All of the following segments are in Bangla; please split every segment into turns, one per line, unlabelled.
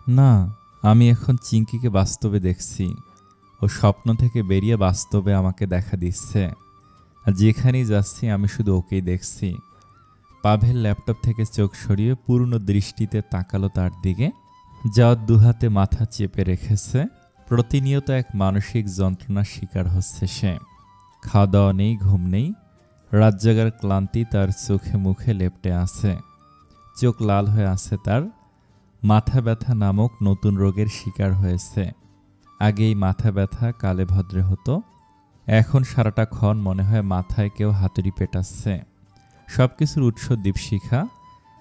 না, আমি এখন চিঙ্কিকে বাস্তবে দেখছি। ও স্বপ্ন থেকে বেরিয়ে বাস্তবে আমাকে দেখা দিচ্ছে। আর যেখানেই যাচ্ছি আমি শুধু ওকেই দেখছি। পাভেল ল্যাপটপ থেকে চোখ সরিয়ে পূর্ণ দৃষ্টিতে তাকালো তার দিকে। জাওয়াত দুহাতে মাথা চেপে রেখেছে। প্রতিনিয়ত এক মানসিক যন্ত্রণার শিকার হচ্ছে সে। খাওয়া দাওয়া নেই, ঘুম নেই। রাত জাগার ক্লান্তি তার চোখে মুখে লেপ্টে আছে। চোখ লাল হয়ে আছে তার। মাথা ব্যথা নামক নতুন রোগের শিকার হয়েছে। আগে এই মাথা ব্যথা কালে ভদ্রে হতো, এখন সারাটা ক্ষণ মনে হয় মাথায় কেউ হাতুড়ি পেটাচ্ছে। সব কিছুর উৎস দীপশিখা।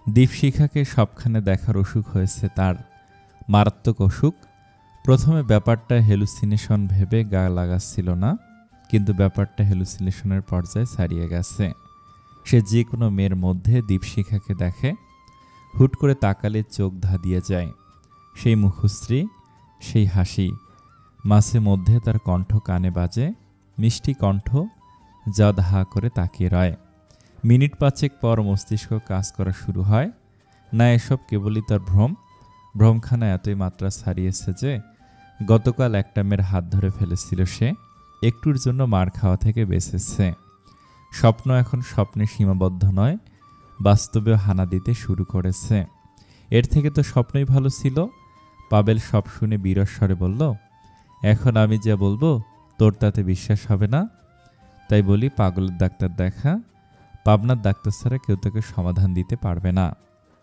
দীপশিখাকে সবখানে দেখার অসুখ হয়েছে তার, মারাত্মক অসুখ। প্রথমে ব্যাপারটা হেলুসিনেশন ভেবে গা লাগাচ্ছিল না, কিন্তু ব্যাপারটা হেলুসিনেশনের পর্যায়ে ছাড়িয়ে গেছে। সে যে কোনো মেয়ের মধ্যে দীপশিখাকে দেখে, হুট করে তাকালে চোখ ধাঁধিয়ে যায়। সেই মুখশ্রী, সেই হাসি, মাঝে মধ্যে তার কণ্ঠ কানে বাজে, মিষ্টি কণ্ঠ, যা হা করে তাকিয়ে রয়। মিনিট পাঁচেক পর মস্তিষ্ক কাজ করা শুরু হয়। না, এসব কেবলই তার ভ্রম। ভ্রমখানা এতই মাত্রা ছাড়িয়েছে যে গতকাল একটা মেয়ের হাত ধরে ফেলেছিল সে, একটুর জন্য মার খাওয়া থেকে বেঁচেছে। স্বপ্ন এখন স্বপ্নে সীমাবদ্ধ নয়, বাস্তবেও হানা দিতে শুরু করেছে। এর থেকে তো স্বপ্নই ভালো ছিল। পাবেল সব শুনে বিরস স্বরে বলল, এখন আমি যা বলবো তোর তাতে বিশ্বাস হবে না। তাই বলি, পাগলের ডাক্তার দেখা। পাবনার ডাক্তার ছাড়া কেউ তোকে সমাধান দিতে পারবে না।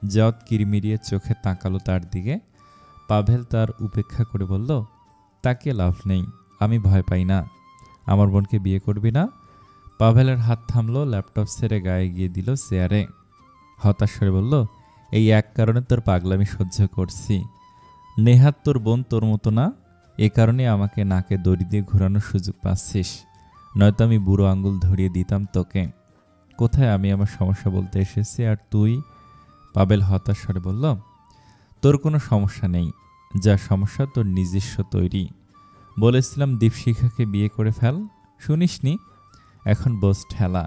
জাওয়াত কিরমিরিয়ে চোখে তাকালো তার দিকে। পাভেল তার উপেক্ষা করে বলল, তাকে লাভ নেই, আমি ভয় পাই না। আমার বোনকে বিয়ে করবি না? পাভেলের হাত থামলো, ল্যাপটপ ছেড়ে গায়ে গিয়ে দিল চেয়ারে। হতাশ করে বলল, এই এক কারণে তোর পাগলামি সহ্য করছি। নেহাত তোর বোন তোর মতো না, এ কারণে আমাকে নাকে দড়ি দিয়ে ঘোরানোর সুযোগ পাচ্ছিস। নয়তো আমি বুড়ো আঙ্গুল ধরিয়ে দিতাম তোকে। কোথায় আমি আমার সমস্যা বলতে এসেছি আর তুই? পাবেল হতাশ স্বরে বলল, তোর কোনো সমস্যা নেই, যা সমস্যা তোর নিজস্ব তৈরি। বলেছিলাম দীপশিখাকে বিয়ে করে ফেল, শুনিসনি? এখন বোঝ ঠেলা।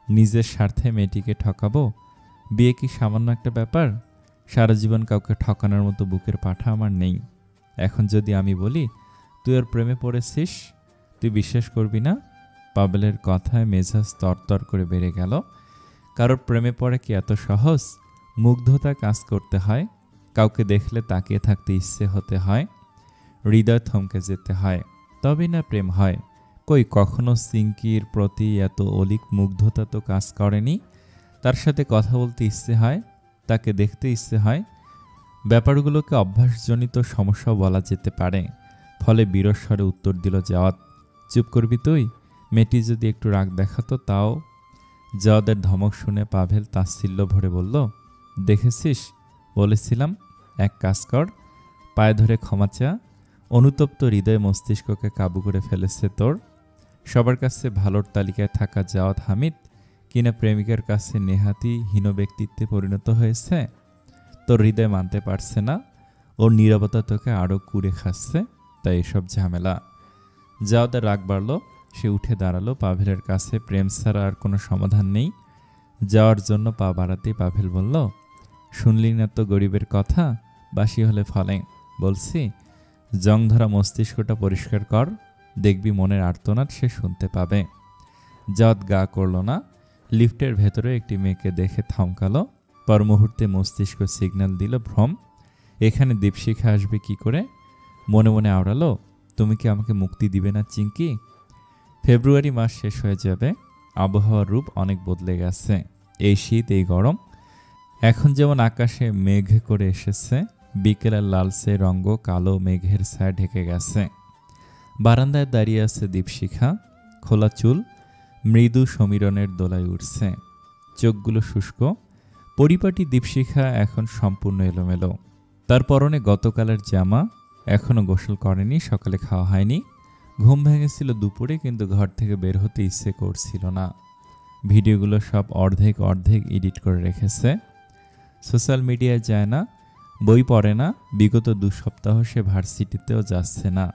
নিজের স্বার্থে মেয়েটিকে ঠকাবো? বিয়ে কি সামান্য একটা ব্যাপার? সারা জীবন কাউকে ঠকানোর মতো বুকের পাঠা আমার নেই। এখন যদি আমি বলি তুই ওর প্রেমে পড়েছিস, তুই বিশ্বাস করবি না? পাবেলের কথায় মেজাজ তরতর করে বেড়ে গেল। কারোর প্রেমে পড়ে কি এত সহজ? মুগ্ধতা কাজ করতে হয়, কাউকে দেখলে তাকিয়ে থাকতে ইচ্ছে হতে হয়, হৃদয় থমকে যেতে হয়, তবেই না প্রেম হয়। কই কখনো চিঙ্কির প্রতি এত অলিক মুগ্ধতা তো কাজ করেনি। তার সাথে কথা বলতে ইচ্ছে হয়, তাকে দেখতে ইচ্ছে হয়। ব্যাপারগুলোকে অভ্যাসজনিত সমস্যাও বলা যেতে পারে। ফলে বিরস্বরে উত্তর দিল জাওয়াত, চুপ করবি তুই? মেয়েটি যদি একটু রাগ দেখাতো তাও। জাওয়াতের ধমক শুনে পাভেল তাচ্ছিল্য ভরে বলল, দেখেছিস, বলেছিলাম। এক কাজ কর, পায়ে ধরে ক্ষমা চা। অনুতপ্ত হৃদয় মস্তিষ্ককে কাবু করে ফেলেছে তোর। সবার কাছে ভালোর তালিকায় থাকা জাওয়াত হামিদ কিনা প্রেমিকার কাছে নেহাতি হীন ব্যক্তিত্বে পরিণত হয়েছে। তোর হৃদয় মানতে পারছে না, ওর নীরবতা তোকে আরও কুড়ে খাচ্ছে, তাই এসব ঝামেলা। জাওয়াতের রাগ বাড়ল, সে উঠে দাঁড়ালো। পাভেলের কাছে প্রেম ছাড়া আর কোনো সমাধান নেই। যাওয়ার জন্য পা বাড়াতেই পাভেল বলল, শুনলি না তো গরিবের কথা, বাসি হলে ফলে। বলছি, জং ধরা মস্তিষ্কটা পরিষ্কার কর, দেখবি মনের আর্তনাদ সে শুনতে পাবে। জাওয়াত গা করল না। লিফটের ভেতরে একটি মেয়েকে দেখে থমকালো। পর মুহূর্তে মস্তিষ্ক সিগন্যাল দিল ভ্রম। এখানে দীপশিখা আসবে কি করে? মনে মনে আওড়ালো, তুমি কি আমাকে মুক্তি দিবে না চিঙ্কি? ফেব্রুয়ারি মাস শেষ হয়ে যাবে, আবহাওয়ার রূপ অনেক বদলে গেছে। এই শীত, এই গরম। এখন যেমন আকাশে মেঘ করে এসেছে, বিকেলের লালচে রঙ্গ কালো মেঘের ছায়া ঢেকে গেছে। বারান্দায় দাঁড়িয়ে আছে দীপশিখা, খোলা চুল, মৃদু সমীরণের দোলায় উঠছে, চোখগুলো শুষ্ক। পরিপাটি দীপশিখা এখন সম্পূর্ণ এলোমেলো। তার পরনে গতকালের জামা, এখনও গোসল করেনি, সকালে খাওয়া হয়নি। ঘুম ভেঙেছিল দুপুরে, কিন্তু ঘর থেকে বের হতে ইচ্ছে করছিল না। ভিডিওগুলো সব অর্ধেক অর্ধেক এডিট করে রেখেছে। সোশ্যাল মিডিয়ায় যায় না, বই পড়ে না। বিগত 2 সপ্তাহ সে ভার্সিটিতেও যাচ্ছে না।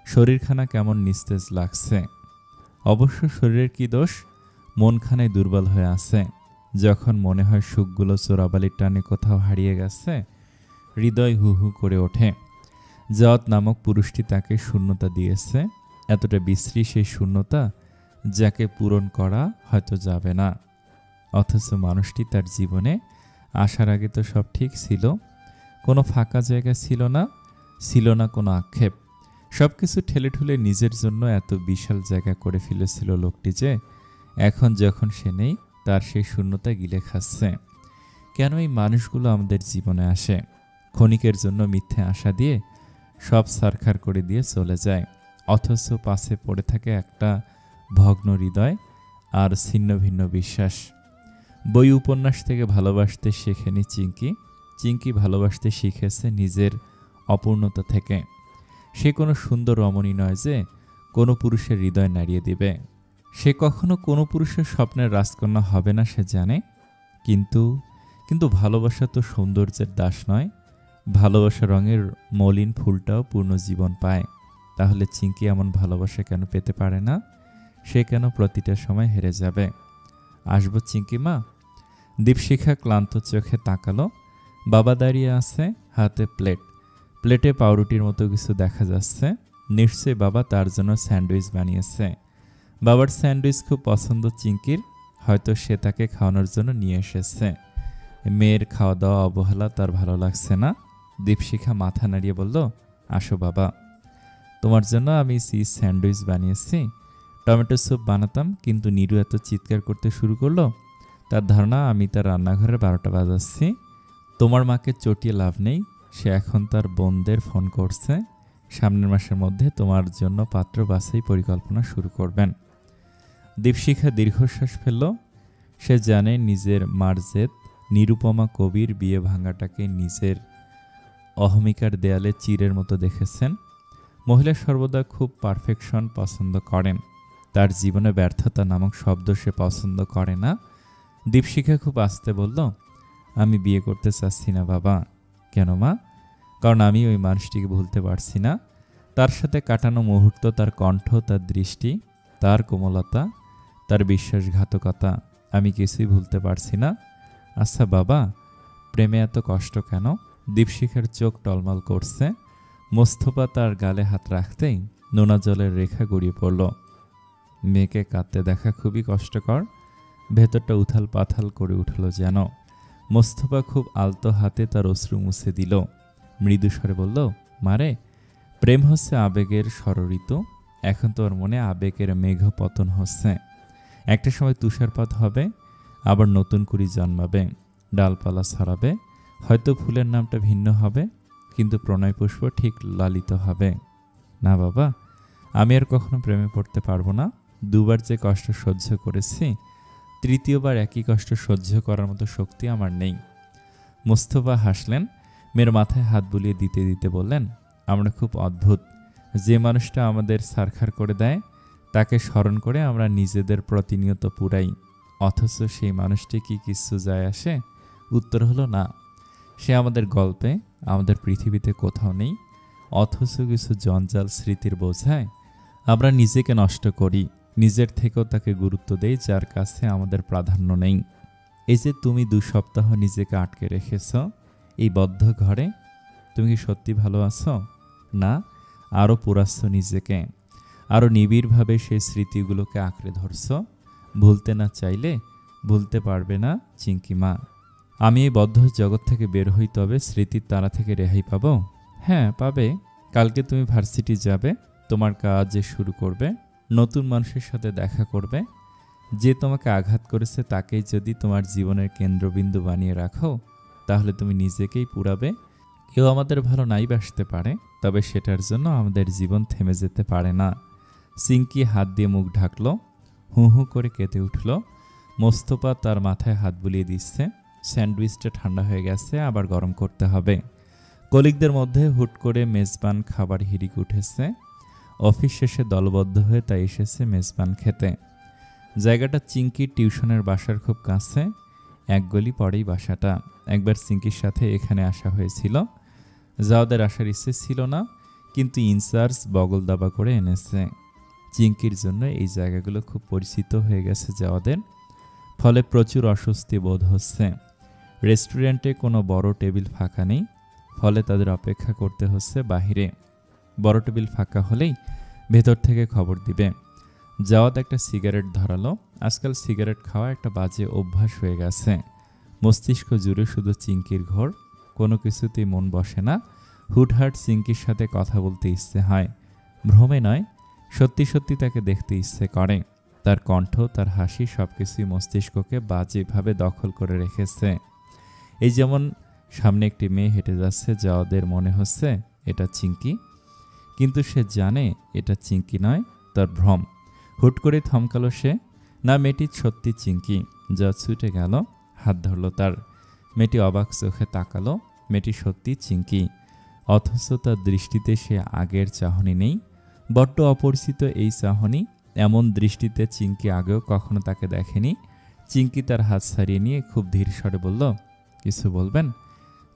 শরীরখানা কেমন নিস্তেজ লাগছে। অবশ্য শরীরের কি দোষ, মনখানায় দুর্বল হয়ে আছে। যখন মনে হয় সুখগুলো চোরাবালির টানে কোথাও হারিয়ে গেছে, হৃদয় হু হু করে ওঠে। জাওয়াত নামক পুরুষটি তাকে শূন্যতা দিয়েছে, এতটা বিশ্রী সেই শূন্যতা যাকে পূরণ করা হয়তো যাবে না। অথচ মানুষটি তার জীবনে আসার আগে তো সব ঠিক ছিল, কোনো ফাঁকা জায়গা ছিল না, ছিল না কোনো আক্ষেপ। সব কিছু ঠেলে ঠুলে নিজের জন্য এত বিশাল জায়গা করে ফেলেছিল লোকটি যে এখন যখন সে নেই তার সেই শূন্যতা গিলে খাচ্ছে। কেন এই মানুষগুলো আমাদের জীবনে আসে? ক্ষণিকের জন্য মিথ্যে আশা দিয়ে সব সারখার করে দিয়ে চলে যায়, অথচ পাশে পড়ে থাকে একটা ভগ্ন হৃদয় আর ছিন্ন ভিন্ন বিশ্বাস। বই উপন্যাস থেকে ভালোবাসতে শেখেনি চিঙ্কি, চিঙ্কি ভালোবাসতে শিখেছে নিজের অপূর্ণতা থেকে। সে কোনো সুন্দর রমণী নয় যে কোনো পুরুষের হৃদয় নাড়িয়ে দিবে। সে কখনো কোনো পুরুষের স্বপ্নের রাজকন্যা হবে না সে জানে, কিন্তু কিন্তু ভালোবাসা তো সৌন্দর্যের দাস নয়। ভালোবাসা রঙের মলিন ফুলটাও পূর্ণ জীবন পায়। তাহলে চিঙ্কি এমন ভালোবাসা কেন পেতে পারে না? সে কেন প্রতিটা সময় হেরে যাবে? আসবো চিঙ্কি মা? দীপশিখা ক্লান্ত চোখে তাকালো। বাবা দাঁড়িয়ে আছে, হাতে প্লেট, প্লেটে পাউরুটির মতো কিছু দেখা যাচ্ছে। নিশ্চয়ই বাবা তার জন্য স্যান্ডউইচ বানিয়েছে। বাবার স্যান্ডউইচ খুব পছন্দ চিঙ্কির, হয়তো সে তাকে খাওয়ানোর জন্য নিয়ে এসেছে। মেয়ের খাওয়া দাওয়া অবহেলা তার ভালো লাগছে না। দীপশিখা মাথা নাড়িয়ে বলল, আসো বাবা, তোমার জন্য আমি চিজ স্যান্ডউইচ বানিয়েছি। টমেটো স্যুপ বানাতাম, কিন্তু নীরু এত চিৎকার করতে শুরু করলো, তার ধারণা আমি তার রান্নাঘরে 12টা বাজাচ্ছি। তোমার মাকে চটিয়ে লাভ নেই, সে এখন তার বোনদের ফোন করছে। সামনের মাসের মধ্যে তোমার জন্য পাত্র বাছাই পরিকল্পনা শুরু করবেন। দীপশিখা দীর্ঘশ্বাস ফেলল। সে জানে নিজের মার জেদ। নিরুপমা কবির বিয়ে ভাঙাটাকে নিজের অহমিকার দেয়ালে চিরের মতো দেখেছেন। মহিলা সর্বদা খুব পারফেকশন পছন্দ করেন, তার জীবনে ব্যর্থতা নামক শব্দ সে পছন্দ করে না। দীপশিখা খুব আস্তে বলল, আমি বিয়ে করতে চাচ্ছি না বাবা। কেন মা? কারণ আমি ওই মানুষটিকে ভুলতে পারছি না। তার সাথে কাটানো মুহূর্ত, তার কণ্ঠ, তার দৃষ্টি, তার কোমলতা, তার বিশ্বাসঘাতকতা, আমি কিছুই ভুলতে পারছি না। আচ্ছা বাবা, প্রেমে এত কষ্ট কেন? দীপশিখার চোখ টলমল করছে। মোস্তফা তার গালে হাত রাখতেই নোনা জলের রেখা গড়িয়ে পড়ল। মেয়েকে কাঁদতে দেখা খুবই কষ্টকর। ভেতরটা উথাল পাথাল করে উঠল যেন। মোস্তফা খুব আলতো হাতে তার অশ্রু মুছে দিল। মৃদু স্বরে বলল, মারে, প্রেম হচ্ছে আবেগের ষড়ঋতু। এখন তোর মনে আবেগের মেঘ পতন হচ্ছে। একটা সময় তুষারপাত হবে, আবার নতুন করে জন্মাবে, ডালপালা ছড়াবে। হয়তো ফুলের নামটা ভিন্ন হবে, কিন্তু প্রণয় পুষ্প ঠিক লালিত হবে। না বাবা, আমি আর কখনো প্রেমে পড়তে পারবো না। দুবার যে কষ্ট সহ্য করেছি, তৃতীয়বার একই কষ্ট সহ্য করার মতো শক্তি আমার নেই। মোস্তফা হাসলেন। মেয়ের মাথায় হাত বুলিয়ে দিতে দিতে বললেন, আমরা খুব অদ্ভুত। যে মানুষটা আমাদের সারখার করে দেয়, তাকে স্মরণ করে আমরা নিজেদের প্রতিনিয়ত পুরাই। অথচ সেই মানুষটি কি কিছু যায় আসে? উত্তর হলো না। সে আমাদের গল্পে, আমাদের পৃথিবীতে কোথাও নেই। অথচ কিছু জঞ্জাল স্মৃতির বোঝায় আমরা নিজেকে নষ্ট করি, নিজের থেকেও তাকে গুরুত্ব দেই যার কাছে আমাদের প্রাধান্য নেই। এই যে তুমি 2 সপ্তাহ নিজেকে আটকে রেখেছ এই বদ্ধ ঘরে, তুমি কি সত্যি ভালো আছো? না, আরও পুরাচ্ছ নিজেকে, আরও নিবিড়ভাবে সেই স্মৃতিগুলোকে আঁকড়ে ধরছ। ভুলতে না চাইলে ভুলতে পারবে না চিঙ্কি মা। আমি এই বদ্ধ জগৎ থেকে বের হই, তবে স্মৃতির তাড়া থেকে রেহাই পাবো। হ্যাঁ পাবে। কালকে তুমি ভার্সিটি যাবে, তোমার কাজ শুরু করবে, নতুন মানুষের সাথে দেখা করবে। যে তোমাকে আঘাত করেছে তাকেই যদি তোমার জীবনের কেন্দ্রবিন্দু বানিয়ে রাখো, তাহলে তুমি নিজেকেই পুরাবে। কেউ আমাদের ভালো নাই বাসতে পারে, তবে সেটার জন্য আমাদের জীবন থেমে যেতে পারে না। চিঙ্কি হাত দিয়ে মুখ ঢাকল, হু হু করে কেঁদে উঠল। মোস্তফা তার মাথায় হাত বুলিয়ে দিচ্ছে। স্যান্ডউইচটা ঠান্ডা হয়ে গেছে, আবার গরম করতে হবে। কলিগদের মধ্যে হুট করে মেজবান খাবার হিড়িক উঠেছে। অফিস শেষে দলবদ্ধ হয়ে তাই এসেছে মেজবান খেতে। জায়গাটা চিঙ্কির টিউশনের বাসার খুব কাছে, 1 গলি পরেই বাসাটা। একবার চিঙ্কির সাথে এখানে আসা হয়েছিল। যাওদের আসার ইচ্ছে ছিল না, কিন্তু ইনচার্জ বগল দাবা করে এনেছে। চিঙ্কির জন্য এই জায়গাগুলো খুব পরিচিত হয়ে গেছে যাওদের, ফলে প্রচুর অস্বস্তি বোধ হচ্ছে। রেস্টুরেন্টে কোনো বড় টেবিল ফাঁকা নেই, ফলে তাদের অপেক্ষা করতে হচ্ছে বাহিরে। বড় টেবিল ফাঁকা হলেই ভেতর থেকে খবর দিবে। জাওয়াত একটা সিগারেট ধরালো। আজকাল সিগারেট খাওয়া একটা বাজে অভ্যাস হয়ে গেছে। মস্তিষ্ক জুড়ে শুধু চিংকির ঘোর, কোনো কিছুতেই মন বসে না। হুটহাট চিংকির সাথে কথা বলতে ইচ্ছে হয়, ভ্রমে নয়, সত্যি সত্যি তাকে দেখতে ইচ্ছে করে। তার কণ্ঠ, তার হাসি সবকিছুই মস্তিষ্ককে বাজেভাবে দখল করে রেখেছে। এই যেমন সামনে একটি মেয়ে হেঁটে যাচ্ছে, জাওয়াদের মনে হচ্ছে এটা চিংকি, কিন্তু সে জানে এটা চিংকি নয়, তার ভ্রম। হুট করে থমকালো সে। না, মেয়েটি সত্যি চিংকি। যা ছুটে গেল, হাত ধরল তার। মেয়েটি অবাক চোখে তাকালো। মেয়েটি সত্যি চিংকি, অথচ তার দৃষ্টিতে সে আগের চাহনি নেই। বড্ড অপরিচিত এই চাহনি। এমন দৃষ্টিতে চিংকি আগেও কখনো তাকে দেখেনি। চিংকি তার হাত ছাড়িয়ে নিয়ে খুব ধীর স্বরে বলল, কিছু বলবেন?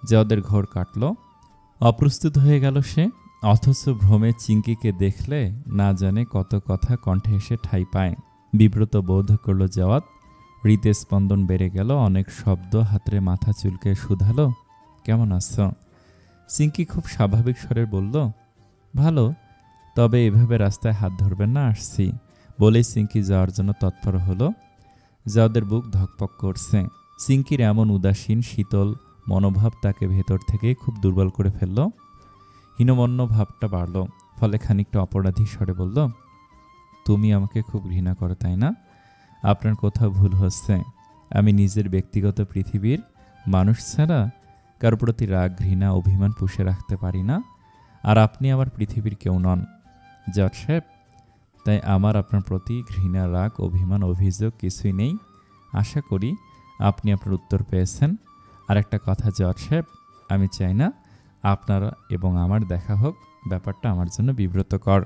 জাওয়াদের ঘোর কাটল। অপ্রস্তুত হয়ে গেল সে। অথচ ভ্রমে চিংকিকে দেখলে না জানে কত কথা কণ্ঠে এসে ঠাঁই পায়। বিব্রত বোধ করল জাওয়াত। হৃদয় স্পন্দন বেড়ে গেল। অনেক শব্দ হাতরে মাথা চুলকে শুধালো, কেমন আছো? চিংকি খুব স্বাভাবিক স্বরে বলল, ভালো, তবে এভাবে রাস্তায় হাত ধরবেন না, আসছি। বলেই চিংকি যাওয়ার জন্য তৎপর হলো। জাওয়াদের বুক ধকপক করছে। চিংকির এমন উদাসীন শীতল মনোভাব তাকে ভেতর থেকে খুব দুর্বল করে ফেলল। হীনমন্য ভাবটা বাড়ল। ফলে খানিকটা অপরাধী স্বরে বলল, তুমি আমাকে খুব ঘৃণা করো, তাই না? আপনার কোথাও ভুল হচ্ছে। আমি নিজের ব্যক্তিগত পৃথিবীর মানুষ ছাড়া কারো প্রতি রাগ, ঘৃণা, অভিমান পুষে রাখতে পারি না। আর আপনি আমার পৃথিবীর কেউ নন, জাওয়াত সাহেব। তাই আমার আপনার প্রতি ঘৃণা, রাগ, অভিমান, অভিযোগ কিছুই নেই। আশা করি আপনি আপনার উত্তর পেয়েছেন। আর একটা কথা জাওয়াত সাহেব, আমি চাই না আপনার এবং আমার দেখা হোক। ব্যাপারটা আমার জন্য বিব্রতকর।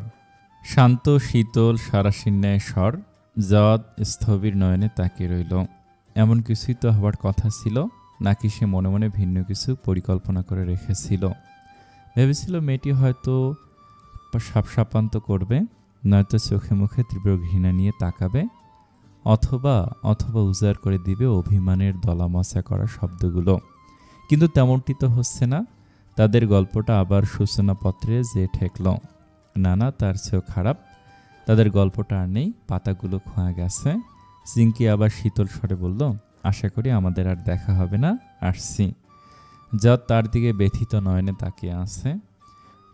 শান্ত শীতল সারাশিন্যায় স্বর। জাওয়াত স্থবির নয়নে তাকিয়ে রইল। এমন কিছুই তো হবার কথা ছিল, নাকি সে মনে মনে ভিন্ন কিছু পরিকল্পনা করে রেখেছিল? ভেবেছিল মেয়েটি হয়তো সাপসাপান্ত করবে, নয়তো চোখে মুখে তীব্র ঘৃণা নিয়ে তাকাবে, অথবা উজাড় করে দিবে অভিমানের দলামচা করা শব্দগুলো। কিন্তু তেমনটি তো হচ্ছে না। তাদের গল্পটা আবার সূচনাপত্রে যে ঠেকল। না, তার চেয়েও খারাপ। তাদের গল্পটা আর নেই, পাতাগুলো খোয়া গেছে। চিংকি আবার শীতল স্বরে বলল, আশা করি আমাদের আর দেখা হবে না, আসছি। জাওয়াত তার দিকে ব্যথিত নয়নে তাকিয়ে আছে।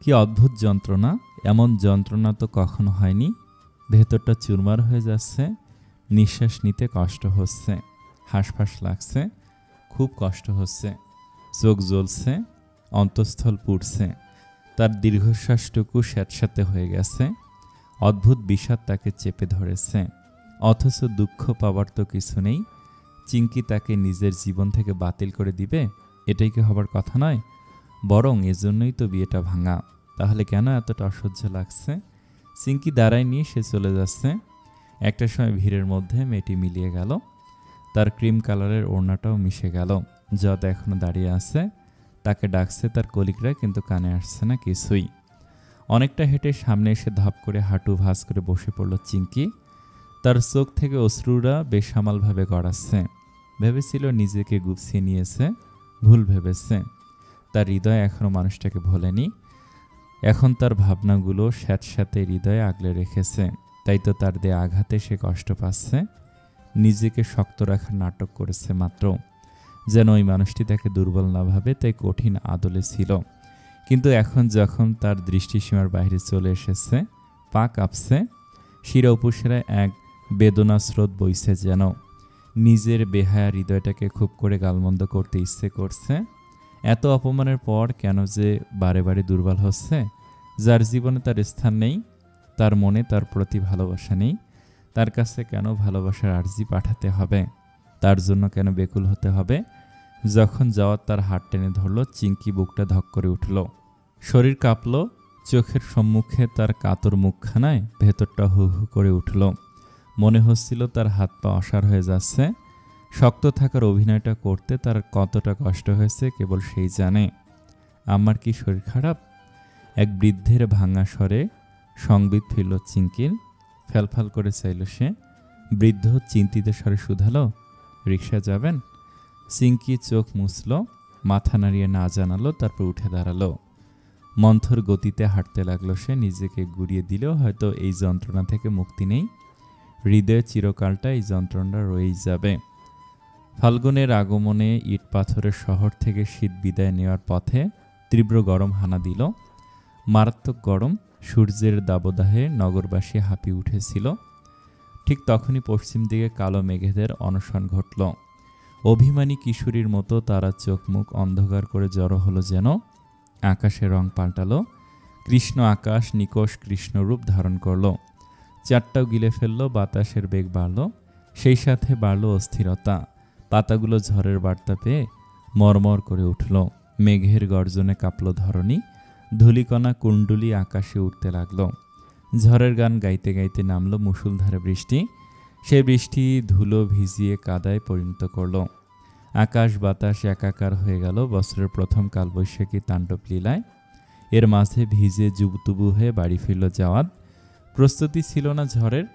কি অদ্ভুত যন্ত্রণা! এমন যন্ত্রণা তো কখনো হয়নি। ভেতরটা চুরমার হয়ে যাচ্ছে। নিঃশ্বাস নিতে কষ্ট হচ্ছে, হাঁসফাঁস লাগছে, খুব কষ্ট হচ্ছে। চোখ জ্বলছে, অন্তঃস্থল পুড়ছে। তার দীর্ঘশ্বাসটুকু স্যাঁতস্যাঁতে হয়ে গেছে। অদ্ভুত বিষাদ তাকে চেপে ধরেছে। অথচ দুঃখ পাবার তো কিছু নেই। চিংকি তাকে নিজের জীবন থেকে বাতিল করে দিবে, এটাই কি হবার কথা নয়? বরং এজন্যই তো বিয়েটা ভাঙা। তাহলে কেন এতটা অসহ্য লাগছে? চিংকি দাঁড়ায় নিয়ে সে চলে যাচ্ছে। একটা সময় ভিড়ের মধ্যে মেয়েটি মিলিয়ে গেল। তার ক্রিম কালারের ওড়নাটাও মিশে গেল। জাওয়াত এখনো দাঁড়িয়ে আছে। তাকে ডাকছে তার কলিগরা, কিন্তু কানে আসছে না কিছুই। অনেকটা হেঁটে সামনে এসে ধপ করে হাঁটু ভাঁজ করে বসে পড়ল চিংকি। তার চোখ থেকে অশ্রুরা বেসামালভাবে গড়াচ্ছে। ভেবেছিল নিজেকে গুছিয়ে নিয়েছে, ভুল ভেবেছে। তার হৃদয় এখনো মানুষটাকে ভোলেনি। এখন তার ভাবনাগুলো স্যাঁতস্যাঁতে হৃদয়ে আগলে রেখেছে। তাই তো তার দেয়া আঘাতে সে কষ্ট পাচ্ছে। নিজেকে শক্ত রাখার নাটক করেছে মাত্র, যেন ওই মানুষটি তাকে দুর্বল না ভাবে, তাই কঠিন আদলে ছিল। কিন্তু এখন যখন তার দৃষ্টিসীমার বাইরে চলে এসেছে, পা কাঁপছে, শিরা উপশিরায় এক বেদনা স্রোত বইছে, যেন নিজের বেহায়া হৃদয়টাকে খুব করে গালমন্দ করতে ইচ্ছে করছে। এত অপমানের পর কেন যে বারে বারে দুর্বল হচ্ছে? যার জীবনে তার স্থান নেই, তার মনে তার প্রতি ভালোবাসা নেই, তার কাছে কেন ভালোবাসার আর্জি পাঠাতে হবে? তার জন্য কেন বেকুল হতে হবে? যখন জাওয়াত তার হাত টেনে ধরল, চিংকি বুকটা ধক করে উঠল, শরীর কাঁপল। চোখের সম্মুখে তার কাতর মুখখানায় ভেতরটা হু হু করে উঠল। মনে হচ্ছিল তার হাত পা অসাড় হয়ে যাচ্ছে। শক্ত থাকার অভিনয়টা করতে তার কতটা কষ্ট হয়েছে কেবল সেই জানে। আমার কি শরীর খারাপ? এক বৃদ্ধের ভাঙা স্বরে সংবিত ফিরল চিংকির। ফ্যালফাল করে চাইল সে। বৃদ্ধ চিন্তিত স্বরে শুধালো, রিকশা যাবেন? চিংকি চোখ মুছল। মাথা নাড়িয়ে না জানালো, তারপর উঠে দাঁড়ালো। মন্থর গতিতে হাঁটতে লাগলো সে। নিজেকে গুড়িয়ে দিলেও হয়তো এই যন্ত্রণা থেকে মুক্তি নেই। হৃদয়ে চিরকালটা এই যন্ত্রণা রয়েই যাবে। ফাল্গুনের আগমনে ইট পাথরের শহর থেকে শীত বিদায় নেওয়ার পথে তীব্র গরম হানা দিল। মারাত্মক গরম, সূর্যের দাবদাহে নগরবাসী হাঁপিয়ে উঠেছিল। ঠিক তখনই পশ্চিম দিকে কালো মেঘেদের অনশন ঘটল। অভিমানী কিশোরীর মতো তারা চোখ মুখ অন্ধকার করে জড়ো হলো যেন। আকাশের রং পাল্টালো। কৃষ্ণ আকাশ নিকষ কৃষ্ণরূপ ধারণ করল। চারটাও গিলে ফেলল। বাতাসের বেগ বাড়ল, সেই সাথে বাড়ল অস্থিরতা। পাতাগুলো ঝড়ের বার্তা পেয়ে মরমর করে উঠল। মেঘের গর্জনে কাঁপল ধরণী। ধূলিকণা কুণ্ডুলি আকাশে উঠতে লাগল। ঝড়ের গান গাইতে গাইতে নামল মুষলধারে বৃষ্টি। সে বৃষ্টি ধুলো ভিজিয়ে কাদায় পরিণত করল। আকাশ বাতাস একাকার হয়ে গেল বছরের প্রথম কালবৈশাখী তাণ্ডব লীলায়। এর মাঝে ভিজে জুবুতুবু হয়ে বাড়ি ফিরল জাওয়াদ। প্রস্তুতি ছিল না ঝড়ের,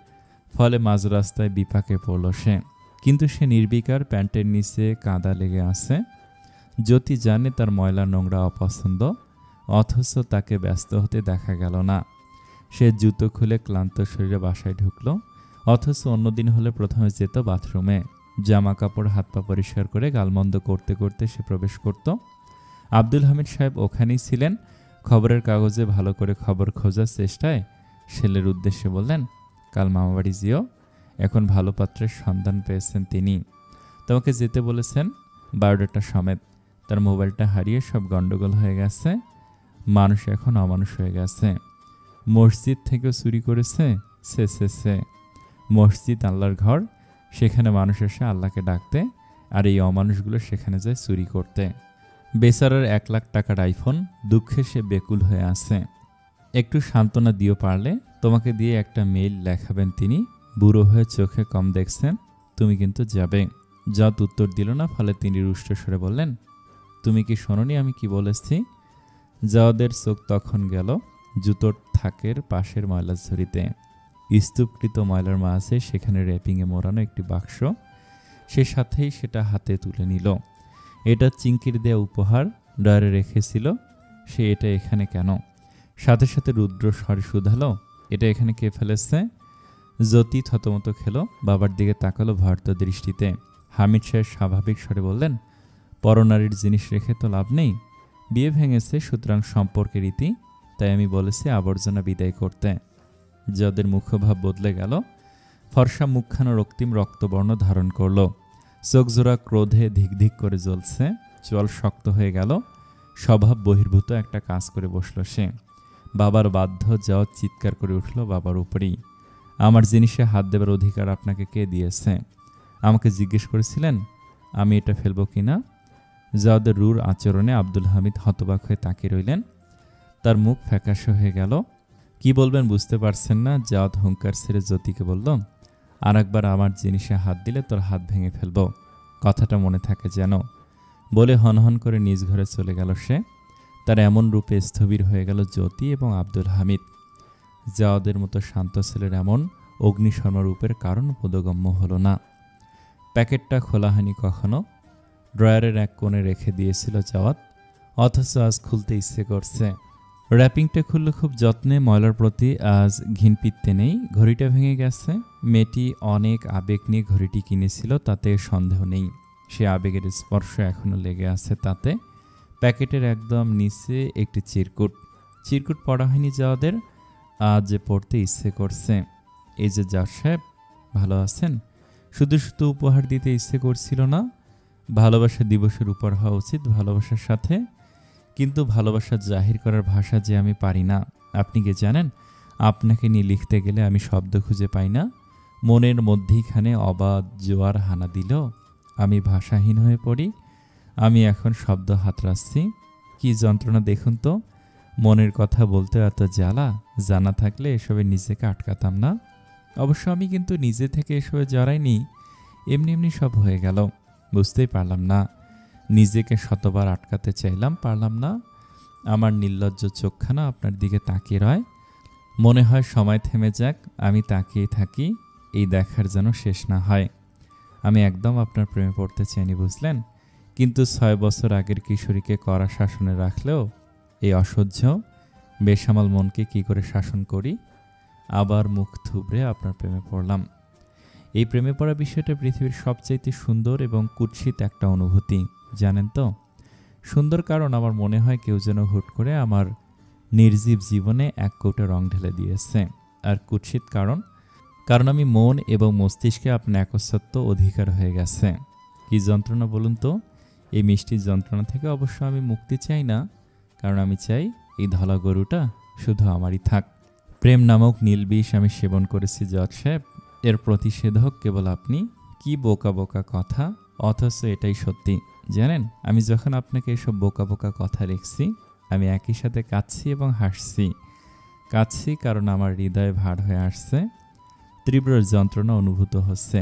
ফলে মাঝ রাস্তায় বিপাকে পড়ল সে। কিন্তু সে নির্বিকার, প্যান্টের নিচে কাদা লেগে আছে। জ্যোতি জানে তার ময়লা নোংরা অপছন্দ, অথচ তাকে ব্যস্ত হতে দেখা গেল না। সে জুতো খুলে ক্লান্ত শরীরে বাসায় ঢুকল, অথচ অন্যদিন হলে প্রথমে যেত বাথরুমে। জামা কাপড় হাত পা পরিষ্কার করে গালমন্দ করতে করতে সে প্রবেশ করত। আব্দুল হামিদ সাহেব ওখানেই ছিলেন। খবরের কাগজে ভালো করে খবর খোঁজার চেষ্টায় ছেলের উদ্দেশ্যে বললেন, কাল মামাবাড়ি যেও, এখন ভালো পাত্রের সন্ধান পেয়েছেন তিনি। তোমাকে যেতে বলেছেন বায়োডাটা সমেত। তার মোবাইলটা হারিয়ে সব গন্ডগোল হয়ে গেছে। মানুষ এখন অমানুষ হয়ে গেছে। মসজিদ থেকেও চুরি করেছে। সে মসজিদ আল্লাহর ঘর, সেখানে মানুষ এসে আল্লাহকে ডাকতে, আর এই অমানুষগুলো সেখানে যায় চুরি করতে। বেচারার 1 লাখ টাকার আইফোন, দুঃখে সে বেকুল হয়ে আছে। একটু সান্ত্বনা দিও পারলে। তোমাকে দিয়ে একটা মেইল লেখাবেন তিনি। বুড়ো হয়ে চোখে কম দেখছেন, তুমি কিন্তু যাবে। যত উত্তর দিল না, ফলে তিনি রুষ্ট স্বরে বললেন, তুমি কি শোনোনি আমি কি বলেছি? জাওয়াদের চোখ তখন গেল জুতোর থাকের পাশের ময়লার ঝুড়িতে। স্তূপকৃত ময়লার মাঝে সেখানে র্যাপিংয়ে মোড়ানো একটি বাক্স। সে সাথেই সেটা হাতে তুলে নিল। এটা চিংকির দেয়া উপহার, ডয়ারে রেখেছিল সে। এটা এখানে কেন? সাথে সাথে রুদ্র স্বরে শুধালো, এটা এখানে কে ফেলেছে? জ্যোতি থতমত খেলো, বাবার দিকে তাকালো ভয়ার্ত দৃষ্টিতে। হামিদ সাহেব স্বাভাবিক স্বরে বললেন, পরনারীর জিনিস রেখে তো লাভ নেই। বিয়ে ভেঙেছে, সুতরাং সম্পর্কের রীতি, তাই আমি বলেছি আবর্জনা বিদায় করতে। যাদের মুখভাব বদলে গেল। ফর্সা মুখখানা রক্তিম রক্তবর্ণ ধারণ করল। চোখজোড়া ক্রোধে ধিক ধিক করে জ্বলছে। চোয়াল শক্ত হয়ে গেল। স্বভাব বহির্ভূত একটা কাজ করে বসল সে। বাবার বাধ্য যাওয়া চিৎকার করে উঠল বাবার উপরেই, আমার জিনিসে হাত দেবার অধিকার আপনাকে কে দিয়েছে? আমাকে জিজ্ঞেস করেছিলেন আমি এটা ফেলবো কিনা? জাওয়াদের রুর আচরণে আব্দুল হামিদ হতবাক হয়ে তাকিয়ে রইলেন। তার মুখ ফ্যাকাশে হয়ে গেল। কি বলবেন বুঝতে পারছেন না। জাওয়াদ হুঙ্কার ছেড়ে জ্যোতিকে বলল, আর একবার আমার জিনিসে হাত দিলে তোর হাত ভেঙে ফেলবো, কথাটা মনে থাকে যেন। বলে হনহন করে নিজ ঘরে চলে গেল সে। তার এমন রূপে স্থবির হয়ে গেল জ্যোতি এবং আব্দুল হামিদ। জাওয়াদের মতো শান্ত ছেলের এমন অগ্নিশর্মা রূপের কারণ বোধগম্য হলো না। প্যাকেটটা খোলা হয়নি কখনো। ড্রয়ারের এক কোণে রেখে দিয়েছিল জাওয়াদ, অথচ আজ খুলতে ইচ্ছে করছে। র্যাপিংটা খুললে খুব যত্নে। ময়লার প্রতি আজ ঘিনপিত্তে নেই। ঘড়িটা ভেঙে গেছে। মেয়েটি অনেক আবেগ নিয়ে ঘড়িটি কিনেছিল, তাতে সন্দেহ নেই। সে আবেগের স্পর্শ এখনো লেগে আছে তাতে। প্যাকেটের একদম নিচে একটি চিরকুট পড়া হয়নি জাওয়াদের, আজ যে পড়তে ইচ্ছে করছে। এই যে জাওয়াদ সাহেব, ভালো আছেন? শুধু শুধু উপহার দিতে ইচ্ছে করছিল না। ভালোবাসা দিবসের উপর হওয়া উচিত ভালোবাসার সাথে, কিন্তু ভালোবাসা জাহির করার ভাষা যে আমি পারি না। আপনি কি জানেন, আপনাকে নিয়ে লিখতে গেলে আমি শব্দ খুঁজে পাই না। মনের মধ্যেইখানে অবাধ জোয়ার হানা দিল, আমি ভাষাহীন হয়ে পড়ি। আমি এখন শব্দ হাতড়াচ্ছি। কি যন্ত্রণা দেখুন তো। মনের কথা বলতে এত জ্বালা, জানা থাকলে এসবে নিজেকে আটকাতাম না। অবশ্য আমি কিন্তু নিজে থেকে এসবে জড়াইনি, এমনি এমনি সব হয়ে গেল। বুঝতেই পারলাম না। নিজেকে শতবার আটকাতে চাইলাম, পারলাম না। আমার নির্লজ্জ চোখখানা আপনার দিকে তাকিয়ে রয়। মনে হয় সময় থেমে যাক, আমি তাকিয়ে থাকি, এই দেখার যেন শেষ না হয়। আমি একদম আপনার প্রেমে পড়তে চাইনি, বুঝলেন? কিন্তু 6 বছর আগের কিশোরীকে কড়া শাসনে রাখলেও এই অসহ্য বেসামাল মনকে কি করে শাসন করি? আবার মুখ থুবড়ে আপনার প্রেমে পড়লাম। এই প্রেমে পড়া বিষয়টা পৃথিবীর সবচাইতে সুন্দর এবং কুৎসিত একটা অনুভূতি, জানেন তো? সুন্দর কারণ আমার মনে হয় কেউ যেন হুট করে আমার নির্জীব জীবনে এক কৌটা রং ঢেলে দিয়েছে। আর কুৎসিত কারণ আমি মন এবং মস্তিষ্কে আপনার একচ্ছত্ব অধিকার হয়ে গেছে। কি যন্ত্রণা বলুন তো? এই মিষ্টি যন্ত্রণা থেকে অবশ্য আমি মুক্তি চাই না, কারণ আমি চাই এই ধলা গরুটা শুধু আমারই থাক। প্রেম নামক নীলবিষ আমি সেবন করেছি জজ সাহেব, এর প্রতিষেধক কেবল আপনি। কি বোকা বোকা কথা, অথচ এটাই সত্যি। জানেন, আমি যখন আপনাকে এসব বোকা বোকা কথা লিখছি, আমি একই সাথে কাঁদছি এবং হাসছি। কাঁদছি কারণ আমার হৃদয়ে ভার হয়ে আসছে, তীব্র যন্ত্রণা অনুভূত হচ্ছে।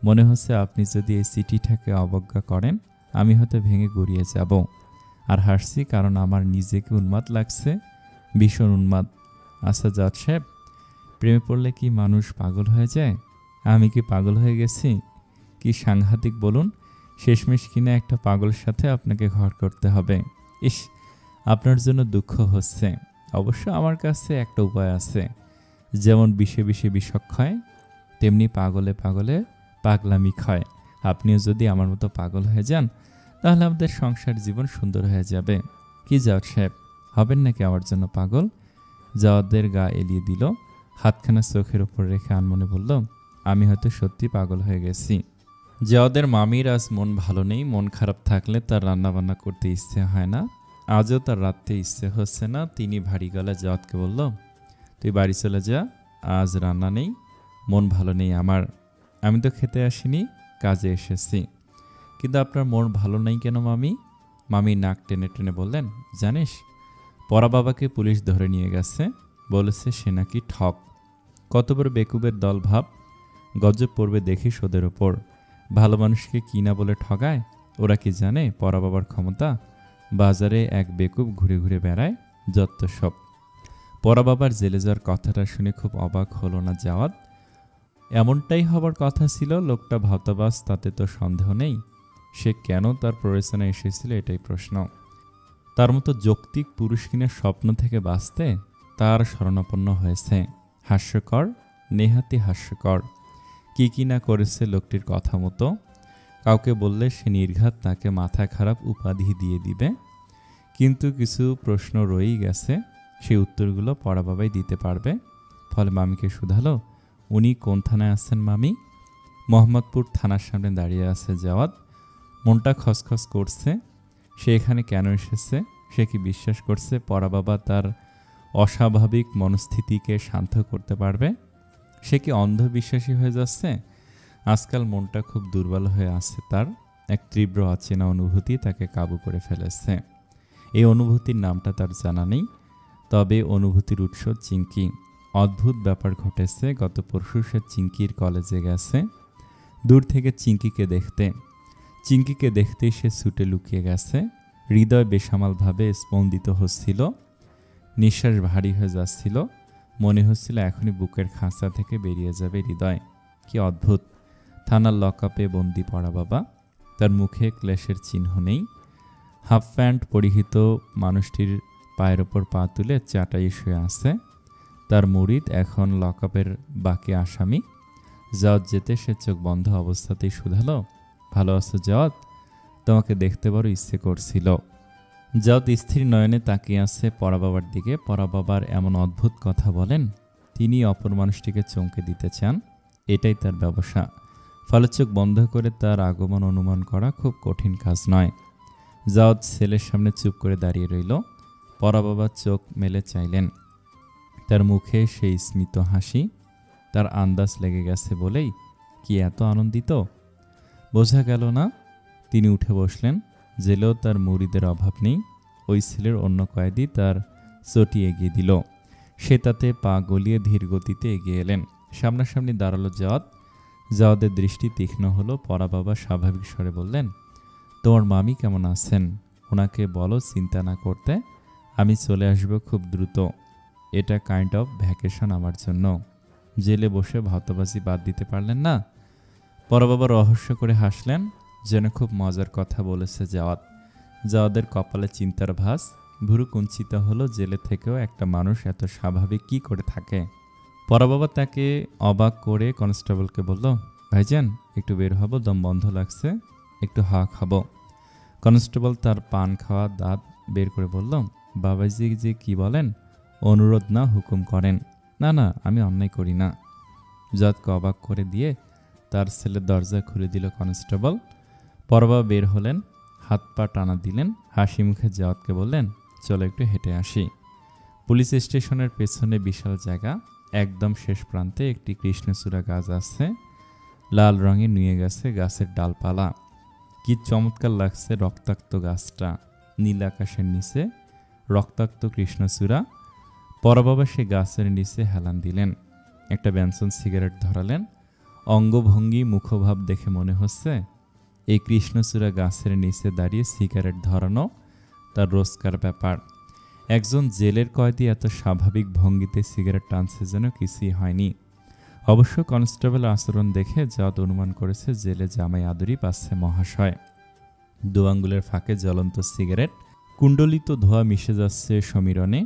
মনে হচ্ছে আপনি যদি এই চিঠিটাকে অবজ্ঞা করেন, আমি হয়তো ভেঙে গুড়িয়ে যাব। আর হাসছি কারণ আমার নিজেকে উন্মাদ লাগছে, ভীষণ উন্মাদ। আচ্ছা জজ সাহেব, প্রেমে পড়লে কি মানুষ পাগল হয়ে যায়? আমি কি পাগল হয়ে গেছি? কি সাংঘাতিক বলুন, শেষমেশ কিনা একটা পাগলের সাথে আপনাকে ঘর করতে হবে। ইস, আপনার জন্য দুঃখ হচ্ছে। অবশ্য আমার কাছে একটা উপায় আছে। যেমন বিষে বিষে বিষক্ষয়, তেমনি পাগলে পাগলে পাগলামি ক্ষয়। আপনিও যদি আমার মতো পাগল হয়ে যান, তাহলে আমাদের সংসার জীবন সুন্দর হয়ে যাবে। কি জাওয়াত সাহেব, হবেন নাকি আমার জন্য পাগল? জাওয়াদের গা এলিয়ে দিল, হাতখানা চোখের ওপর রেখে আনমনে বলল, আমি হয়তো সত্যি পাগল হয়ে গেছি। জাওয়াদের মামির আজ মন ভালো নেই। মন খারাপ থাকলে তার রান্নাবান্না করতে ইচ্ছে হয় না। আজও তার রাত্রে ইচ্ছে হচ্ছে না। তিনি ভারী গলায় জাওয়াতকে বলল, তুই বাড়ি চলে যা, আজ রান্না নেই, মন ভালো নেই আমার। আমি তো খেতে আসিনি, কাজে এসেছি। কিন্তু আপনার মন ভালো নেই কেন মামি? মামি নাক টেনে টেনে বললেন, জানিস, পরা বাবাকে পুলিশ ধরে নিয়ে গেছে, বলেছে সে নাকি ঠক। কত বড় বেকুবের দল ভাব, গজব পড়বে দেখিস ওদের ওপর। ভালো মানুষকে কি না বলে ঠগায়। ওরা কি জানে পরা বাবার ক্ষমতা? বাজারে এক বেকুব ঘুরে ঘুরে বেড়ায়, যত সব। পরা বাবার জেলে যাওয়ার কথাটা শুনে খুব অবাক হলো না জাওয়াত? এমনটাই হবার কথা ছিল। লোকটা ভাওতাবাজ, তাতে তো সন্দেহ নেই। সে কেন তার প্ররোচনায় এসেছিল এটাই প্রশ্ন। তার মতো যৌক্তিক পুরুষ কিনা স্বপ্ন থেকে বাঁচতে তার শরণাপন্ন হয়েছে। হাস্যকর, নেহাতি হাস্যকর। কি না করেছে লোকটির কথা মতো। কাউকে বললে সে নির্ঘাত তাকে মাথা খারাপ উপাধি দিয়ে দিবে। কিন্তু কিছু প্রশ্ন রয়েই গেছে, সেই উত্তরগুলো পড়া বাবাই দিতে পারবে। ফলে মামিকে শুধালো, উনি কোন থানায় আছেন মামি? মোহাম্মদপুর থানার সামনে দাঁড়িয়ে আছে জাওয়াত। মনটা খসখস করছে। সে এখানে কেন এসেছে? সে কি বিশ্বাস করছে পরা বাবা তার অস্বাভাবিক মনস্থিতিকে শান্ত করতে পারবে? সে কি অন্ধবিশ্বাসী হয়ে যাচ্ছে? আজকাল মনটা খুব দুর্বল হয়ে আছে তার। এক তীব্র অচেনা অনুভূতি তাকে কাবু করে ফেলেছে। এই অনুভূতির নামটা তার জানা নেই, তবে অনুভূতির উৎস চিঙ্কি। অদ্ভুত ব্যাপার ঘটেছে। গত পরশু সে চিঙ্কির কলেজে গেছে দূর থেকে চিঙ্কিকে দেখতে। চিঙ্কিকে দেখতেই সে ছুটে লুকিয়ে গেছে। হৃদয় বেসামালভাবে স্পন্দিত হচ্ছিল, নিঃশ্বাস ভারী হয়ে যাচ্ছিল। মনে হচ্ছিল এখনই বুকের খাঁচা থেকে বেরিয়ে যাবে হৃদয়। কি অদ্ভুত! থানার লকআপে বন্দি পড়া বাবা, তার মুখে ক্লেশের চিহ্ন নেই। হাফ প্যান্ট পরিহিত মানুষটির পায়ের ওপর পা তুলে চাটাই শুয়ে আছে। তার মুরিদ এখন লকআপের বাকি আসামি। জাওয়াত যেতে সে চোখ বন্ধ অবস্থাতেই শুধালো, ভালো আছো জাওয়াত? তোমাকে দেখতে বড় ইচ্ছে করছিল। জাওয়াত স্থির নয়নে তাকিয়ে আছে পরা বাবার দিকে। পরা বাবার এমন অদ্ভুত কথা বলেন, তিনি অপর মানুষটিকে চমকে দিতে চান। এটাই তার ব্যবসা। ফলে চোখ বন্ধ করে তার আগমন অনুমান করা খুব কঠিন কাজ নয়। জাওয়াত ছেলের সামনে চুপ করে দাঁড়িয়ে রইল। পরা বাবা চোখ মেলে চাইলেন। তার মুখে সেই স্মিত হাসি। তার আন্দাজ লেগে গেছে বলেই কি এত আনন্দিত? বোঝা গেল না। তিনি উঠে বসলেন। জেলেও তার মুরিদের অভাব নেই। ওই ছেলের অন্য কয়েদি তার চটি এগিয়ে দিল। সে তাতে পা গলিয়ে ধীর গতিতে এগিয়ে এলেন। সামনাসামনি দাঁড়ালো জাওয়াত। জাওয়াতের দৃষ্টি তীক্ষ্ণ হলো। পরা বাবা স্বাভাবিক স্বরে বললেন, তোমার মামি কেমন আছেন? ওনাকে বলো চিন্তা না করতে, আমি চলে আসব খুব দ্রুত। এটা কাইন্ড অফ ভ্যাকেশন আমার জন্য। জেলে বসে ভাওতাবাজি বাদ দিতে পারলেন না? পরা বাবা রহস্য করে হাসলেন। যেন খুব মজার কথা বলেছে জাওয়াত। জাওয়াদের কপালে চিন্তার ভাঁজ, ভুরু কুঞ্চিত হলো। জেলে থেকেও একটা মানুষ এত স্বাভাবিক কি করে থাকে? পরা বাবা তাকে অবাক করে কনস্টেবলকে বলল, ভাইজান একটু বের হব, দম বন্ধ লাগছে, একটু হাওয়া খাবো। কনস্টেবল তার পান খাওয়া দাঁত বের করে বলল, বাবাজি যে কি বলেন, অনুরোধ না হুকুম করেন। না না, আমি অন্যায় করি না। জাওয়াতকে অবাক করে দিয়ে তার ছেলের দরজা খুলে দিল কনস্টেবল। পরবা বের হলেন, হাত পা টানা দিলেন, হাসি মুখে জাওয়াতকে বললেন, চলো একটু হেঁটে আসি। পুলিশ স্টেশনের পেছনে বিশাল জায়গা, একদম শেষ প্রান্তে একটি কৃষ্ণচূড়া গাছ আছে, লাল রঙে নুয়ে গেছে গাছের ডালপালা। কি চমৎকার লাগছে রক্তাক্ত গাছটা, নীল আকাশের নিচে রক্তাক্ত কৃষ্ণচূড়া। পরবাবা সে গাছের নিচে হেলান দিলেন, একটা বেনসন সিগারেট ধরালেন। অঙ্গভঙ্গি মুখভাব দেখে মনে হচ্ছে এই কৃষ্ণচূড়া গাছের নিচে দাঁড়িয়ে সিগারেট ধরানো তার রোজকার ব্যাপার। একজন জেলের কয়েদি এত স্বাভাবিক ভঙ্গিতে সিগারেট টানছে যেন কিছুই হয়নি। অবশ্য কনস্টেবল আচরণ দেখে জাওয়াত অনুমান করেছে জেলে জামাই আদরি পাচ্ছে মহাশয়। দু আঙ্গুলের ফাঁকে জ্বলন্ত সিগারেট, কুণ্ডলিত ধোঁয়া মিশে যাচ্ছে সমীরণে।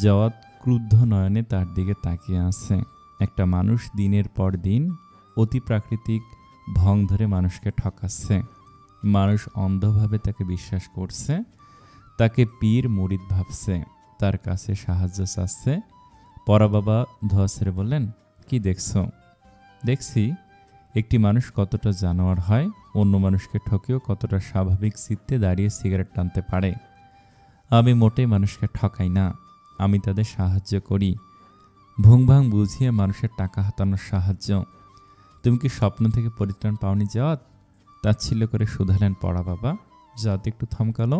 জাওয়াত ক্রুদ্ধ নয়নে তার দিকে তাকিয়ে আছে। একটা মানুষ দিনের পর দিন অতি প্রাকৃতিক ভং ধরে মানুষকে ঠকাচ্ছে। মানুষ অন্ধভাবে তাকে বিশ্বাস করছে, তাকে পীর মুরিদ ভাবছে, তার কাছে সাহায্য চাচ্ছে। পরা বাবা ধোয়া ছেড়ে বললেন, কি দেখছো? দেখছি একটি মানুষ কতটা জানোয়ার হয়, অন্য মানুষকে ঠকেও কতটা স্বাভাবিক চিত্তে দাঁড়িয়ে সিগারেট টানতে পারে। আমি মোটেই মানুষকে ঠকাই না, আমি তাদের সাহায্য করি, ভুংভাং বুঝিয়ে মানুষের টাকা হাতানোর সাহায্য। তুমি কি স্বপ্ন থেকে পরিত্রাণ পাওনি জাওয়াত? তাচ্ছিল্য করে শুধালেন পরা বাবা। জাওয়াত একটু থমকালো।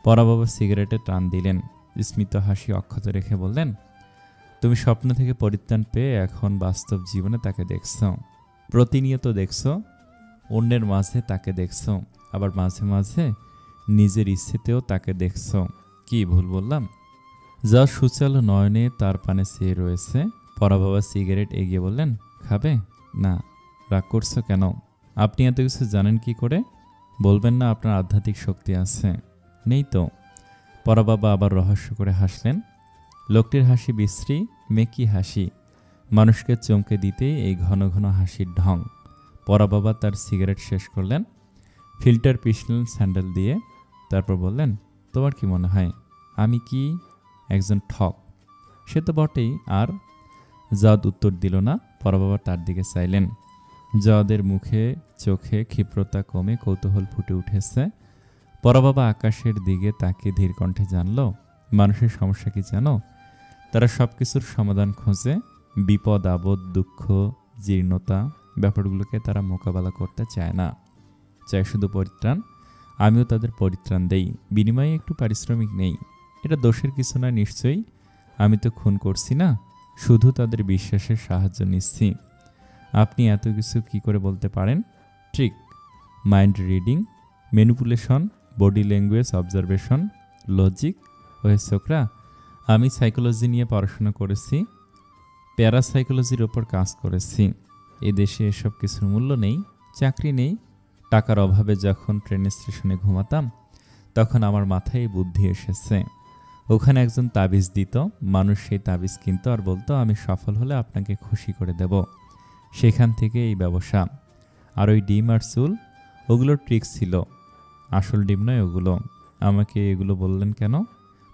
পরা বাবা সিগারেটে টান দিলেন, স্মিত হাসি অক্ষত রেখে বললেন, তুমি স্বপ্ন থেকে পরিত্রাণ পেয়ে এখন বাস্তব জীবনে তাকে দেখছ, প্রতিনিয়ত দেখছ, অন্যের মাঝে তাকে দেখছ, আবার মাঝে মাঝে নিজের ইচ্ছেতেও তাকে দেখছ। কি ভুল বললাম? যা সুচালো নয়নে তার পানে চেয়ে রয়েছে। পরা বাবা সিগারেট এগিয়ে বললেন, খাবে? না। রাগ করছো কেন? আপনি এত কিছু জানেন কি করে? বলবেন না আপনার আধ্যাত্মিক শক্তি আছে? নেই তো। পরা বাবা আবার রহস্য করে হাসলেন। লোকটির হাসি বিশ্রী, মেকি হাসি, মানুষকে চমকে দিতেই এই ঘন ঘন হাসির ঢং। পরা বাবা তার সিগারেট শেষ করলেন, ফিল্টার পিষলেন স্যান্ডেল দিয়ে, তারপর বললেন, তোমার কি মনে হয় আমি কি একজন ঠক? সে তো বটেই। আর জাওয়াত উত্তর দিল না। পরা বাবা তার দিকে চাইলেন। জাওয়াদের মুখে চোখে ক্ষিপ্রতা কমে কৌতূহল ফুটে উঠেছে। পরা বাবা আকাশের দিকে তাকিয়ে ধীর কণ্ঠে জানল, মানুষের সমস্যা কি জানো? তারা সব কিছুর সমাধান খোঁজে, বিপদ আপদ দুঃখ জীর্ণতা ব্যাপারগুলোকে তারা মোকাবেলা করতে চায় না, চায় শুধু পরিত্রাণ। আমিও তাদের পরিত্রাণ দেই, বিনিময়ে একটু পারিশ্রমিক নেই। এটা দোষের কিছু না নিশ্চয়ই, আমি তো খুন করছি না, শুধু তাদের বিশ্বাসের সাহায্য নিচ্ছি। আপনি এত কিছু কি করে বলতে পারেন? Trick, mind reading, manipulation, body language observation, logic. ওহে ছোকরা, আমি সাইকোলজি নিয়ে পড়াশোনা করেছি, প্যারাসাইকোলজির ওপর কাজ করেছি। এই দেশে এসব কিছুর মূল্য নেই, চাকরি নেই। টাকার অভাবে যখন ট্রেন স্টেশনে ঘুমাতাম তখন আমার মাথায় বুদ্ধি এসেছে। ওখানে একজন তাবিজ দিত, মানুষ সেই তাবিজ কিনত আর বলতো আমি সফল হলে আপনাকে খুশি করে দেব। সেখান থেকে এই ব্যবসা। আর ওই ডিম আর চুল, ওগুলো ট্রিক্স ছিল, আসল ডিম নয় ওগুলো। আমাকে এগুলো বললেন কেন?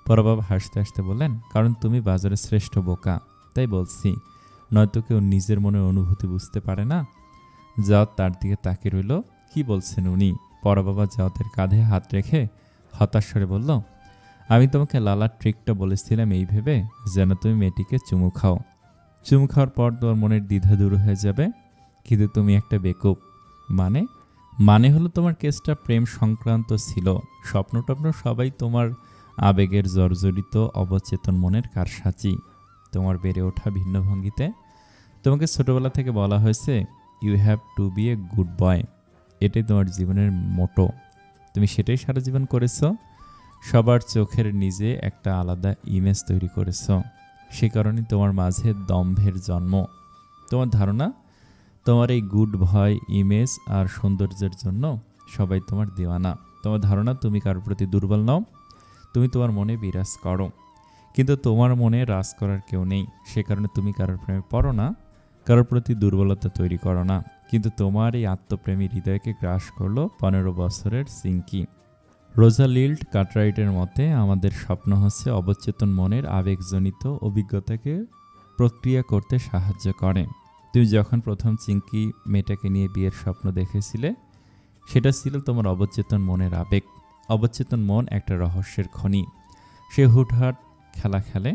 পরাবাব হাসতে হাসতে বললেন, কারণ তুমি বাজারের শ্রেষ্ঠ বোকা, তাই বলছি, নয়তো কেউ নিজের মনের অনুভূতি বুঝতে পারে না। জাওয়াত তার দিকে তাকিয়ে রইল, কি বলছেন উনি? পরাবাবা জাওয়াতের কাঁধে হাত রেখে হতাশ স্বরে বলল, আমি তোমাকে লালার ট্রিকটা বলেছিলাম এই ভেবে যেন তুমি মেয়েটিকে চুমু খাও। চুমু খাওয়ার পর তোমার মনের দ্বিধা দূর হয়ে যাবে, কিন্তু তুমি একটা বেকুব। মানে হলো তোমার কেসটা প্রেম সংক্রান্ত ছিল। স্বপ্ন টপ্ন সবাই তোমার আবেগের জর্জরিত অবচেতন মনের কারসাজি। তোমার বেড়ে ওঠা ভিন্ন ভঙ্গিতে। তোমাকে ছোটবেলা থেকে বলা হয়েছে you have to be a good boy, এটাই তোমার জীবনের মোটো। তুমি সেটাই সারা জীবন করেছ। সবার চোখের নিজে একটা আলাদা ইমেজ তৈরি করেছ। সে কারণে তোমার মাঝে দম্ভের জন্ম। তোমার ধারণা তোমার এই গুড বয় ইমেজ আর সৌন্দর্যের জন্য সবাই তোমার দিওয়ানা। তোমার ধারণা তুমি কারোর প্রতি দুর্বল নও, তুমি তোমার মনে বিরাজ করো, কিন্তু তোমার মনে রাজ করার কেউ নেই। সে কারণে তুমি কারোর প্রেমে পড়ো না, কারোর প্রতি দুর্বলতা তৈরি করো না। কিন্তু তোমার এই আত্মপ্রেমী হৃদয়কে গ্রাস করলো 15 বছরের চিঙ্কি। রোজালিল্ড কার্টরাইটের মতে আমাদের স্বপ্ন হচ্ছে অবচেতন মনের আবেগজনিত অভিজ্ঞতাকে প্রক্রিয়া করতে সাহায্য করে। তুমি যখন প্রথম চিঙ্কি মেয়েটাকে নিয়ে বিয়ের স্বপ্ন দেখেছিলে, সেটা ছিল তোমার অবচেতন মনের আবেগ। অবচেতন মন একটা রহস্যের খনি। সে হুটহাট খেলা খেলে,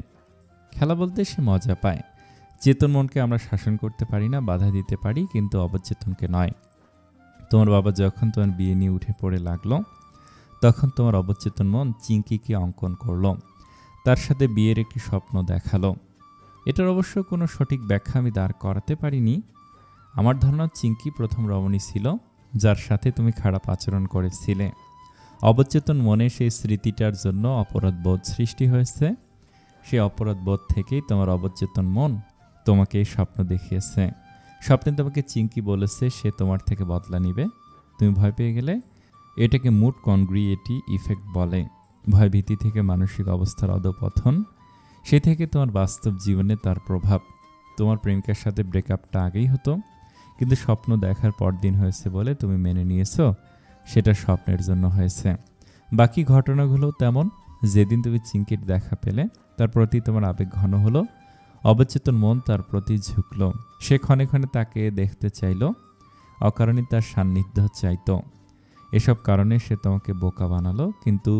খেলা বলতে সে মজা পায়। চেতন মনকে আমরা শাসন করতে পারি না, বাধা দিতে পারি, কিন্তু অবচেতনকে নয়। তোমার বাবা যখন তোমার বিয়ে নিয়ে উঠে পড়ে লাগলো, তখন তোমার অবচেতন মন চিঙ্কিকে অঙ্কন করলো, তার সাথে বিয়ের একটি স্বপ্ন দেখালো। এটার অবশ্য কোনো সঠিক ব্যাখ্যা আমি দাঁড় করাতে পারিনি। আমার ধারণা চিঙ্কি প্রথম রমণী ছিল যার সাথে তুমি খারাপ আচরণ করেছিলে। অবচেতন মনে সেই স্মৃতিটার জন্য অপরাধবোধ সৃষ্টি হয়েছে। সেই অপরাধবোধ থেকেই তোমার অবচেতন মন তোমাকে এই স্বপ্ন দেখিয়েছে। স্বপ্নে তোমাকে চিঙ্কি বলেছে সে তোমার থেকে বদলা নিবে, তুমি ভয় পেয়ে গেলে। এটাকে মুড কনগ্রিয়েটি ইফেক্ট বলে। ভয়ভীতি থেকে মানসিক অবস্থার অধঃপতন, সে থেকে তোমার বাস্তব জীবনে তার প্রভাব। তোমার প্রেমিকার সাথে ব্রেকআপটা আগেই হতো, কিন্তু স্বপ্ন দেখার পরদিন হয়েছে বলে তুমি মেনে নিয়েছো সেটা স্বপ্নের জন্য হয়েছে। বাকি ঘটনাগুলো তেমন। যেদিন তুমি চিঙ্কির দেখা পেলে, তার প্রতি তোমার আবেগ ঘন হলো, অবচেতন মন তার প্রতি ঝুঁকলো। সে ক্ষণে ক্ষণে তাকে দেখতে চাইল, অকারণে তার সান্নিধ্য চাইতো। এসব কারণে সে তোমাকে বোকা বানালো, কিন্তু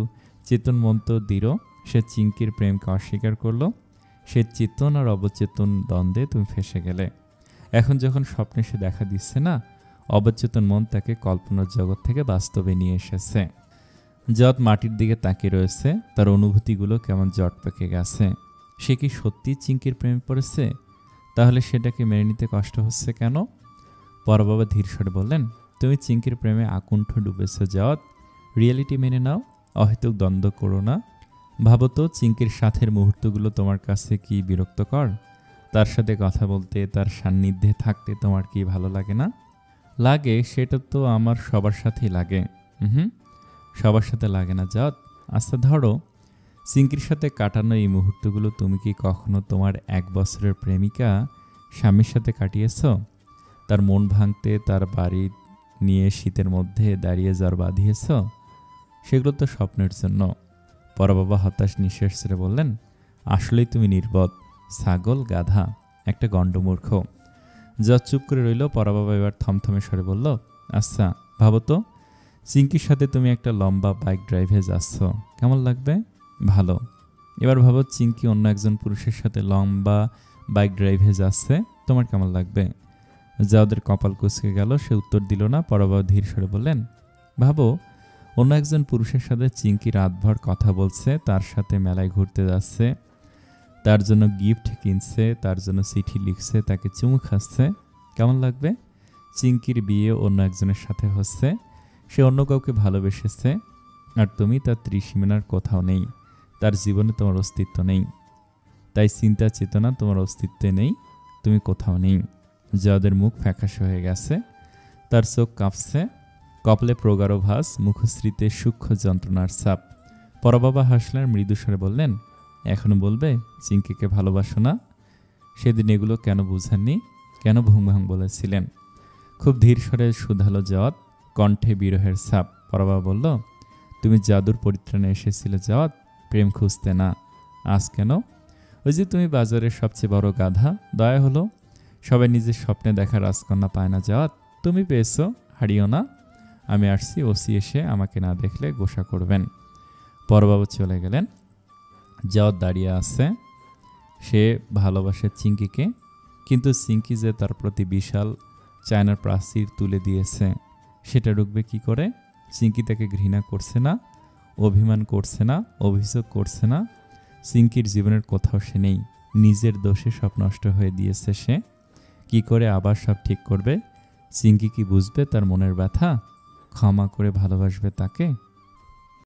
চেতন মন তো দৃঢ়। সে চিঙ্কির প্রেমকে অস্বীকার করলো। সে চেতন আর অবচেতন দ্বন্দ্বে তুমি ফেসে গেলে। এখন যখন স্বপ্নে সে দেখা দিচ্ছে না, অবচেতন মন তাকে কল্পনার জগৎ থেকে বাস্তবে নিয়ে এসেছে। জট মাটির দিকে তাকিয়ে রয়েছে, তার অনুভূতিগুলো কেমন জট পেকে গেছে। সে কি সত্যি চিঙ্কির প্রেমে পড়েছে? তাহলে সেটাকে মেনে নিতে কষ্ট হচ্ছে কেন? পরবাবা ধীর স্বরে বললেন, তুমি চিঙ্কির প্রেমে আকুণ্ঠ ডুবেছ জট, রিয়েলিটি মেনে নাও, অহেতুক দ্বন্দ্ব করো না। ভাবো তো, চিঙ্কির সাথের মুহূর্তগুলো তোমার কাছে কি বিরক্তকর? তার সাথে কথা বলতে, তার সান্নিধ্যে থাকতে তোমার কি ভালো লাগে না? লাগে, সেটা তো আমার সবার সাথেই লাগে। সবার সাথে লাগে না জট। আচ্ছা ধরো, চিঙ্কির সাথে কাটানো এই মুহূর্তগুলো তুমি কি কখনো তোমার 1 বছরের প্রেমিকা স্বামীর সাথে কাটিয়েছ? তার মন ভাঙতে তার বাড়ি নিয়ে শীতের মধ্যে দাঁড়িয়ে জ্বর বাঁধিয়েছ? সেগুলো তো স্বপ্নের জন্য। পরবাবা হতাশ নিঃশ্বাস ছেড়ে বললেন, আসলেই তুমি নির্বোধ, ছাগল, গাধা, একটা গণ্ডমূর্খ। জজ চুপ করে রইল। পরবাবা এবার থমথমে স্বরে বলল, আচ্ছা ভাবো তো, চিঙ্কির সাথে তুমি একটা লম্বা বাইক ড্রাইভে যাচ্ছ, কেমন লাগবে? ভালো। এবার ভাবো, চিঙ্কি অন্য একজন পুরুষের সাথে লম্বা বাইক ড্রাইভে যাচ্ছে, তোমার কেমন লাগবে? যাওদের কপাল কুঁচকে গেল। সে উত্তর দিল না। পরবাবা ধীর স্বরে বললেন, ভাবো, অন্য একজন পুরুষের সাথে চিঙ্কি রাতভর কথা বলছে, তার সাথে মেলায় ঘুরতে যাচ্ছে, তার জন্য গিফট কিনছে, তার জন্য চিঠি লিখছে, তাকে চুমু খাচ্ছে, কেমন লাগবে? চিঙ্কির বিয়ে অন্য একজনের সাথে হচ্ছে, সে অন্য কাউকে ভালোবেসেছে, আর তুমি তার ত্রিসীমানার কোথাও নেই, তার জীবনে তোমার অস্তিত্ব নেই। তাই চিন্তা চেতনা তোমার অস্তিত্বে নেই, তুমি কোথাও নেই। যাদের মুখ ফ্যাকাশে হয়ে গেছে, তার চোখ কাঁপছে, কপালে প্রগাঢ় ভাস, মুখশ্রীতে সূক্ষ্ম যন্ত্রণার ছাপ। পরবাবা হাসলেন, মৃদু স্বরে বললেন, এখনো বলবে চিঙ্কিকে ভালোবাসো না? সেদিন এগুলো কেন বুঝাননি? কেন ভুং ভাং বলেছিলেন? খুব ধীর স্বরে শুধালো জট, কণ্ঠে বিরহের ছাপ। পরবাবা বলল, তুমি জাদুর পরিত্রাণে এসেছিলে জট, প্রেম খুঁজতে না। আজ কেন? ওই যে তুমি বাজারের সবচেয়ে বড় গাধা। দয়া হলো, সবাই নিজের স্বপ্নে দেখা রাজকন্যা পায় না জট, তুমি পেয়েছো, হারিও না। আমি আসছি, ওসি এসে আমাকে না দেখলে গোসা করবেন। পরবাবা চলে গেলেন। জট দাঁড়িয়ে আছে। সে ভালোবাসে চিঙ্কিকে, কিন্তু চিঙ্কি যে তার প্রতি বিশাল চায়নার প্রাচীর তুলে দিয়েছে, সেটা রুখবে কি করে? চিঙ্কি তাকে ঘৃণা করছে না, অভিমান করছে না, অভিযোগ করছে না। চিঙ্কির জীবনের কোথাও সে নেই। নিজের দোষে সব নষ্ট হয়ে দিয়েছে সে। কি করে আবার সব ঠিক করবে? চিঙ্কি কি বুঝবে তার মনের ব্যথা? ক্ষমা করে ভালোবাসবে তাকে?